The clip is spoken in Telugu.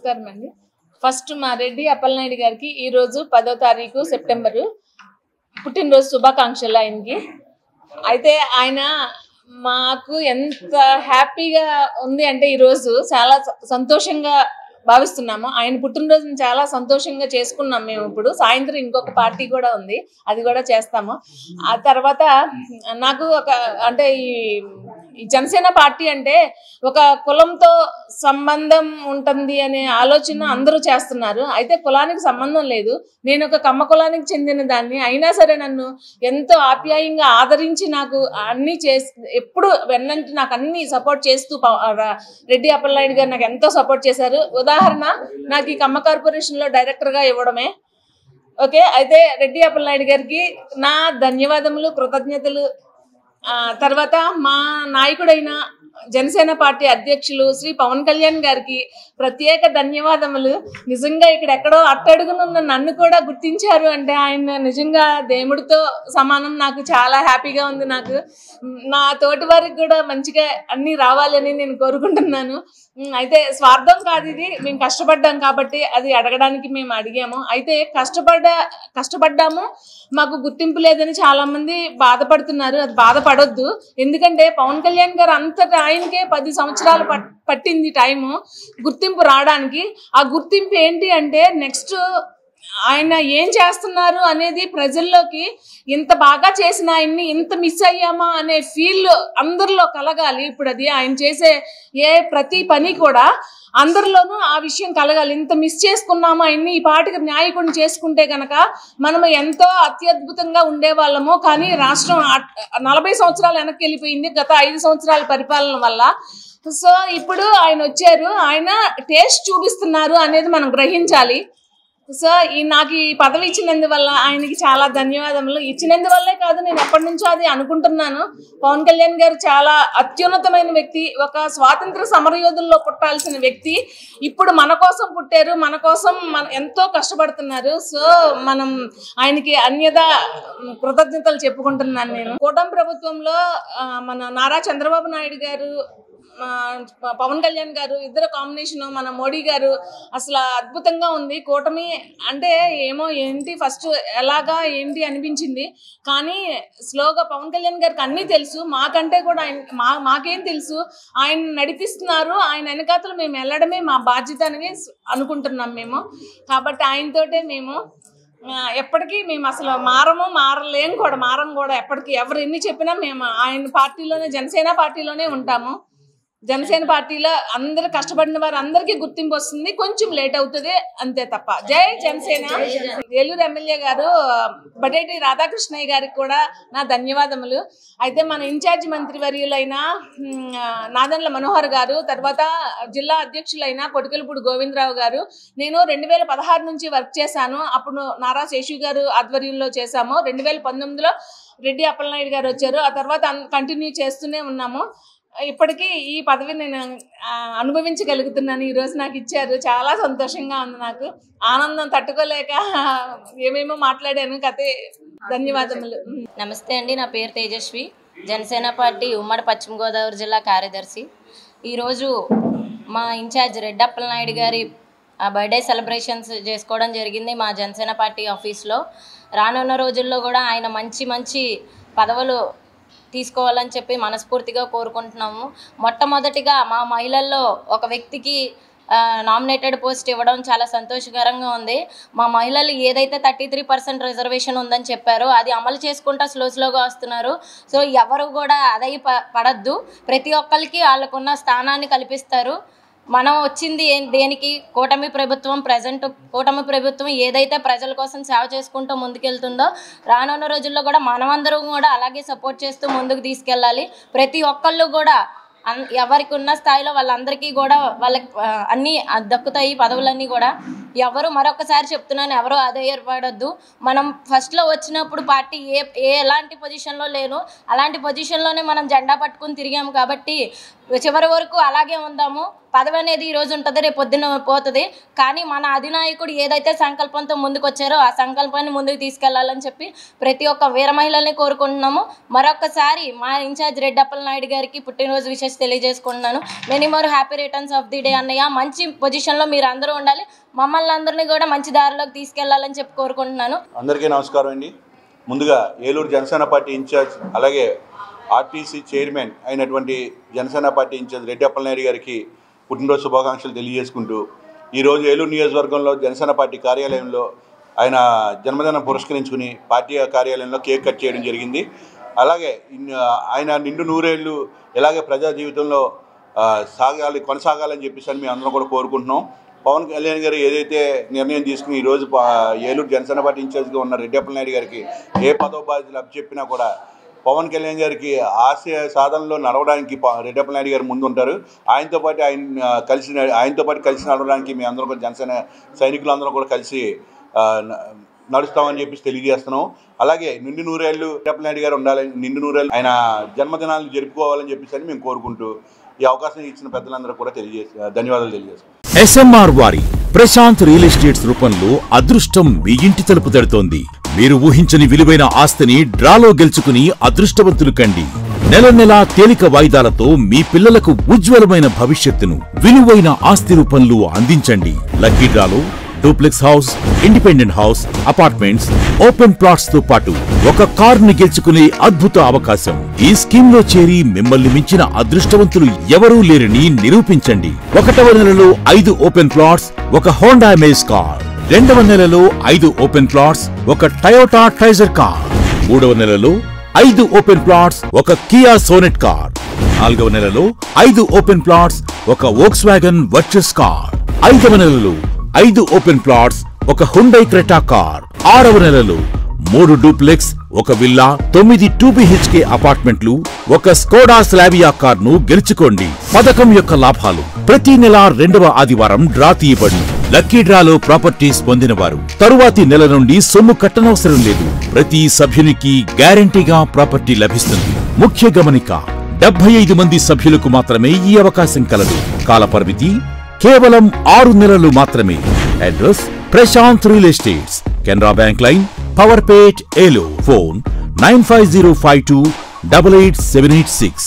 నమస్కారం అండి. ఫస్ట్ మా రెడ్డి అప్పలనాయుడు గారికి ఈరోజు 10వ తారీఖు సెప్టెంబరు పుట్టినరోజు శుభాకాంక్షలు ఆయనకి. అయితే ఆయన మాకు ఎంత హ్యాపీగా ఉంది అంటే ఈరోజు చాలా సంతోషంగా భావిస్తున్నాము. ఆయన పుట్టినరోజుని చాలా సంతోషంగా చేసుకున్నాం మేము. ఇప్పుడు సాయంత్రం ఇంకొక పార్టీ కూడా ఉంది, అది కూడా చేస్తాము. ఆ తర్వాత నాకు అంటే ఈ జనసేన పార్టీ అంటే ఒక కులంతో సంబంధం ఉంటుంది అనే ఆలోచన అందరూ చేస్తున్నారు. అయితే కులానికి సంబంధం లేదు. నేను ఒక కమ్మ కులానికి చెందిన దాన్ని అయినా సరే నన్ను ఎంతో ఆప్యాయంగా ఆదరించి నాకు అన్ని ఎప్పుడు వెన్నంటి నాకు అన్ని సపోర్ట్ చేస్తూ రెడ్డి అప్పలనాయుడు గారు నాకు ఎంతో సపోర్ట్ చేశారు. ఉదాహరణ, నాకు ఈ కమ్మ కార్పొరేషన్లో డైరెక్టర్గా ఇవ్వడమే. ఓకే, అయితే రెడ్డి అప్పలనాయుడు గారికి నా ధన్యవాదములు, కృతజ్ఞతలు. తర్వాత మా నాయకుడైన జనసేన పార్టీ అధ్యక్షులు శ్రీ పవన్ కళ్యాణ్ గారికి ప్రత్యేక ధన్యవాదములు. నిజంగా ఇక్కడ ఎక్కడో అట్టడుగునున్న నన్ను కూడా గుర్తించారు అంటే ఆయన నిజంగా దేవుడితో సమానం. నాకు చాలా హ్యాపీగా ఉంది. నాకు నా తోటి వారికి కూడా మంచిగా అన్నీ రావాలని నేను కోరుకుంటున్నాను. అయితే స్వార్థం కాదు ఇది, మేము కష్టపడ్డాం కాబట్టి అది అడగడానికి మేము అడిగాము. అయితే కష్టపడ్డాము, మాకు గుర్తింపు లేదని చాలా మంది బాధపడుతున్నారు. అది బాధపడొద్దు. ఎందుకంటే పవన్ కళ్యాణ్ గారు అంతటా ఆయనకే 10 సంవత్సరాలు పట్టింది టైము గుర్తింపు రావడానికి. ఆ గుర్తింపు ఏంటి అంటే నెక్స్ట్ ఆయన ఏం చేస్తున్నారు అనేది ప్రజల్లోకి, ఇంత బాగా చేసిన ఆయన్ని ఇంత మిస్ అయ్యామా అనే ఫీల్ అందరిలో కలగాలి. ఇప్పుడు అది ఆయన చేసే ప్రతి పని కూడా అందరిలోనూ ఆ విషయం కలగాలి. ఇంత మిస్ చేసుకున్నాము ఆయన్ని, ఈ పాటికి నాయకుడిని చేసుకుంటే కనుక మనము ఎంతో అత్యద్భుతంగా ఉండేవాళ్ళము. కానీ రాష్ట్రం 40 సంవత్సరాలు వెనక్కి వెళ్ళిపోయింది గత 5 సంవత్సరాల పరిపాలన వల్ల. సో ఇప్పుడు ఆయన వచ్చారు, ఆయన టేస్ట్ చూపిస్తున్నారు అనేది మనం గ్రహించాలి. సో నాకు ఈ పదవి ఇచ్చినందువల్ల ఆయనకి చాలా ధన్యవాదములు. ఇచ్చినందువల్లే కాదు, నేను ఎప్పటి నుంచో అది అనుకుంటున్నాను. పవన్ కళ్యాణ్ గారు చాలా అత్యున్నతమైన వ్యక్తి, ఒక స్వాతంత్ర సమరయోధుల్లో పుట్టాల్సిన వ్యక్తి. ఇప్పుడు మన కోసం పుట్టారు, మన కోసం ఎంతో కష్టపడుతున్నారు. సో మనం ఆయనకి అన్యదా కృతజ్ఞతలు చెప్పుకుంటున్నాను నేను. కూటమి ప్రభుత్వంలో మన నారా చంద్రబాబు నాయుడు గారు, పవన్ కళ్యాణ్ గారు ఇద్దరు కాంబినేషన్, మన మోడీ గారు అసలు అద్భుతంగా ఉంది. కూటమి అంటే ఏమో ఏంటి ఫస్ట్ ఎలాగా ఏంటి అనిపించింది. కానీ స్లోగా పవన్ కళ్యాణ్ గారికి అన్నీ తెలుసు, మాకంటే కూడా మాకేం తెలుసు. ఆయన నడిపిస్తున్నారు, ఆయన వెనకాతలు మేము వెళ్ళడమే మా బాధ్యత అని అనుకుంటున్నాం మేము. కాబట్టి ఆయనతోటే మేము ఎప్పటికీ మేము అసలు మారలేము కూడా, మారం కూడా. ఎప్పటికీ ఎవరు ఎన్ని చెప్పినా మేము ఆయన పార్టీలోనే, జనసేన పార్టీలోనే ఉంటాము. జనసేన పార్టీలో అందరూ కష్టపడిన వారు అందరికీ గుర్తింపు వస్తుంది, కొంచెం లేట్ అవుతుంది అంతే తప్ప. జై జనసేన. ఏలూరు ఎమ్మెల్యే గారు బడేటి రాధాకృష్ణయ్య గారికి కూడా నా ధన్యవాదములు. అయితే మన ఇన్ఛార్జ్ మంత్రివర్యులైన నాదెండ్ల మనోహర్ గారు, తర్వాత జిల్లా అధ్యక్షులైన కొటికలపూడి గోవిందరావు గారు, నేను 2016 నుంచి వర్క్ చేశాను. అప్పుడు నారా శేషు గారు ఆధ్వర్యంలో చేశాము. 2019లో రెడ్డి అప్పలనాయుడు గారు వచ్చారు. ఆ తర్వాత కంటిన్యూ చేస్తూనే ఉన్నాము. ఇప్పటికీ ఈ పదవి నేను అనుభవించగలుగుతున్నాను. ఈరోజు నాకు ఇచ్చారు, చాలా సంతోషంగా ఉంది. నాకు ఆనందం తట్టుకోలేక ఏమేమో మాట్లాడాను. కథే ధన్యవాదములు. నమస్తే అండి, నా పేరు తేజస్వి, జనసేన పార్టీ ఉమ్మడి పశ్చిమ గోదావరి జిల్లా కార్యదర్శి. ఈరోజు మా ఇన్ఛార్జ్ రెడ్డి అప్పలనాయుడు గారి బర్త్డే సెలబ్రేషన్స్ చేసుకోవడం జరిగింది మా జనసేన పార్టీ ఆఫీస్లో. రానున్న రోజుల్లో కూడా ఆయన మంచి పదవులు తీసుకోవాలని చెప్పి మనస్ఫూర్తిగా కోరుకుంటున్నాము. మొట్టమొదటిగా మా మహిళల్లో ఒక వ్యక్తికి నామినేటెడ్ పోస్ట్ ఇవ్వడం చాలా సంతోషకరంగా ఉంది. మా మహిళలు ఏదైతే 33% రిజర్వేషన్ ఉందని చెప్పారో అది అమలు చేసుకుంటా స్లోగా వస్తున్నారు. సో ఎవరు కూడా అదై పడద్దు, ప్రతి ఒక్కరికి వాళ్ళకున్న స్థానాన్ని కల్పిస్తారు. మనం వచ్చింది దేనికి? కూటమి ప్రభుత్వం ఏదైతే ప్రజల కోసం సేవ చేసుకుంటూ ముందుకెళ్తుందో రానున్న రోజుల్లో కూడా మనమందరం కూడా అలాగే సపోర్ట్ చేస్తూ ముందుకు తీసుకెళ్ళాలి. ప్రతి ఒక్కళ్ళు కూడా ఎవరికి ఉన్న స్థాయిలో వాళ్ళందరికీ కూడా వాళ్ళకి అన్నీ దక్కుతాయి పదవులన్నీ కూడా. ఎవరు మరొకసారి చెప్తున్నాను, ఎవరు అధైర్యపడొద్దు. మనం ఫస్ట్లో వచ్చినప్పుడు పార్టీ ఎలాంటి పొజిషన్లో లేను, అలాంటి పొజిషన్లోనే మనం జెండా పట్టుకుని తిరిగాము. కాబట్టి చివరి వరకు అలాగే ఉందాము. పదవి అనేది ఈరోజు ఉంటుంది, రేపు పొద్దున్న పోతుంది. కానీ మన అధినాయకుడు ఏదైతే సంకల్పంతో ముందుకు వచ్చారో ఆ సంకల్పాన్ని ముందుకు తీసుకెళ్లాలని చెప్పి ప్రతి ఒక్క వీర మహిళల్ని కోరుకుంటున్నాము. మరొకసారి మా ఇన్ఛార్జ్ రెడ్డి అప్పలనాయుడు గారికి పుట్టినరోజు విషెస్ తెలియజేసుకుంటున్నాను. Many more happy returns of the day అన్నయ్య. మంచి పొజిషన్లో మీరు అందరూ ఉండాలి, మమ్మల్ని అందరినీ కూడా మంచి దారిలోకి తీసుకెళ్లాలని చెప్పి కోరుకుంటున్నాను. అందరికీ నమస్కారం అండి. ముందుగా ఏలూరు జనసేన పార్టీ ఇన్ఛార్జ్ అలాగే ఆర్టీసీ చైర్మన్ అయినటువంటి జనసేన పార్టీ ఇన్ఛార్జ్ రెడ్డి అప్పలనాయుడు గారికి పుట్టినరోజు శుభాకాంక్షలు తెలియజేసుకుంటూ ఈరోజు ఏలూరు నియోజకవర్గంలో జనసేన పార్టీ కార్యాలయంలో ఆయన జన్మదినం పురస్కరించుకుని పార్టీ కార్యాలయంలో కేక్ కట్ చేయడం జరిగింది. అలాగే ఆయన నిండు నూరేళ్ళు ఇలాగే ప్రజా జీవితంలో కొనసాగాలని చెప్పేసి మేము అందరం కూడా కోరుకుంటున్నాం. పవన్ కళ్యాణ్ గారు ఏదైతే నిర్ణయం తీసుకుని ఈరోజు ఏలూరు జనసేన పార్టీ ఇన్ఛార్జ్గా ఉన్న రెడ్డి అప్పలనాయుడు గారికి ఏ పదవ బాధ్యతలు అప్పచెప్పినా కూడా పవన్ కళ్యాణ్ గారికి ఆశయ సాధనలో నడవడానికి రెడ్డి అప్పలనాయుడు గారు ముందు ఉంటారు. ఆయనతో పాటు కలిసి నడవడానికి మేము అందరం కూడా జనసేన సైనికులందరం కూడా కలిసి నడుస్తామని చెప్పేసి తెలియజేస్తున్నాం. అలాగే నిండు నూరేళ్ళు రెడ్డి అప్పలనాయుడు గారు ఉండాలని, నిండు నూరేళ్ళు ఆయన జన్మదినాలను జరుపుకోవాలని చెప్పేసి మేము కోరుకుంటూ ఈ అవకాశం ఇచ్చిన పెద్దలందరూ కూడా ధన్యవాదాలు తెలియజేస్తాం. SMR వారి ప్రశాంత్ రియల్ ఎస్టేట్స్ రూపంలో అదృష్టం మీ ఇంటి తలుపు తడుతోంది. మీరు ఊహించని విలువైన ఆస్తిని డ్రాలో గెలుచుకుని అదృష్టవంతులు కండి. నెల నెలా తేలిక వాయిదాలతో మీ పిల్లలకు ఉజ్వలమైన భవిష్యత్తును విలువైన ఆస్తి రూపంలో అందించండి. లక్కీ డ్రాలో duplex house, independent house, apartments, open plots తో పాటు ఒక కారుని గెలుచుకునే అద్భుత అవకాశం. ఈ స్కీమ్ లో చేరి మిమ్మల్ని మించిన అదృష్టవంతులు ఎవరూ లేరని నిరూపించండి. 1వ నెలలో 5 ఓపెన్ ప్లాట్స్, ఒక హోండా అమేజ్ కార్. 2వ నెలలో 5 ఓపెన్ ప్లాట్స్, ఒక టయోటా ట్రైజర్ కార్. 3వ నెలలో 5 ఓపెన్ ప్లాట్స్, ఒక కియా సోనెట్ కార్. 4వ నెలలో 5 ఓపెన్ ప్లాట్స్, ఒక వోక్స్వాగన్ వర్చస్ కార్. 5వ నెలలో 5 ఓపెన్ ప్లాట్స్, ఒక హుండై క్రెటా కార్. 6వ నెలలో 3 డూప్లెక్స్, ఒక విల్లా, 9 2BHK అపార్ట్మెంట్లు, ఒక స్కోడా స్లావియా కార్ ను గెలుచుకోండి. పథకం యొక్క లాభాలు ప్రతి నెల 2వ ఆదివారం డ్రా తీయబడి లక్కీ డ్రాలో ప్రాపర్టీస్ పొందిన వారు తరువాతి నెల నుండి సొమ్ము కట్టనవసరం లేదు. ప్రతి సభ్యునికి గ్యారంటీగా ప్రాపర్టీ లభిస్తుంది. ముఖ్య గమనిక, 75 మంది సభ్యులకు మాత్రమే ఈ అవకాశం కలదు. కాల పరిమితి కేవలం 6 నెలలు మాత్రమే. Address Prashant real estates, Canara bank line, Powerpet, Eluru. Phone 9505288786.